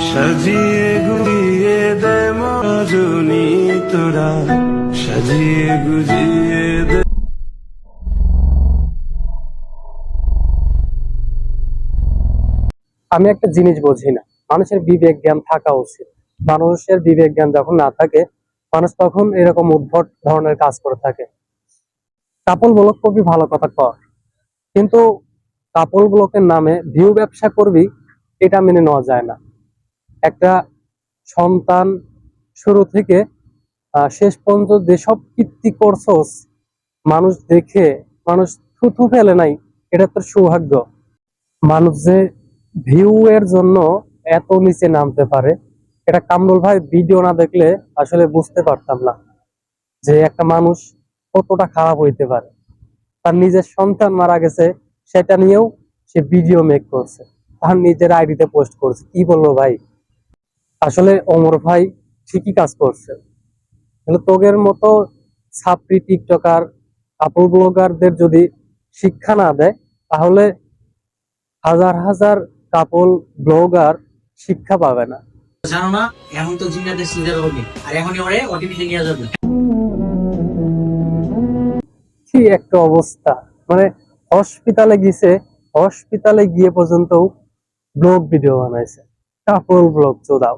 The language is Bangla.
সাজিয়ে গুজিয়ে দে মজনী তোরা, সাজিয়ে গুজিয়ে দে। আমি একটা জিনিস বুঝি না, মানুষের বিবেক জ্ঞান থাকা উচিত। মানুষের বিবেক জ্ঞান যখন না থাকে, মানুষ তখন এরকম উদ্ভট ধরনের কাজ করে থাকে। কাপল ব্লক করবি ভালো কথা কর, কিন্তু কাপল ব্লকের নামে ভিউ ব্যবসা করবি, এটা মেনে নেওয়া যায় না। একটা সন্তান শুরু থেকে শেষ পর্যন্ত যেসব কীর্তি করছস, মানুষ দেখে মানুষ থুথু ফেলে নাই, এটা তোর সৌভাগ্য। মানুষ যে ভিউ এর জন্য এত নিচে নামতে পারে, এটা কামরুল ভাই ভিডিও না দেখলে আসলে বুঝতে পারতাম না যে একটা মানুষ কতটা খারাপ হইতে পারে। তার নিজের সন্তান মারা গেছে, সেটা নিয়েও সে ভিডিও মেক করছে, তার নিজের আইডিতে পোস্ট করছে। কি বলবো ভাই, আসলে ওমর ভাই ঠিকই কাজ করছে। তাহলে তোগের মতো ছাত্রী টিকটকার কাপল ব্লগারদের যদি শিক্ষা না দেয়, তাহলে হাজার হাজার কাপল ব্লগার শিক্ষা পাবে না। জানো না, এখন তো জিনিয়াদের সিজার হবে, আর এখনই ওরে ওটিপিতে নিয়ে যাবে। কি একটা অবস্থা, মানে হসপিটালে গিয়েছে, হসপিটালে গিয়ে পর্যন্ত ব্লগ ভিডিও বানাইছে, কাপল ব্লগ চোদাও।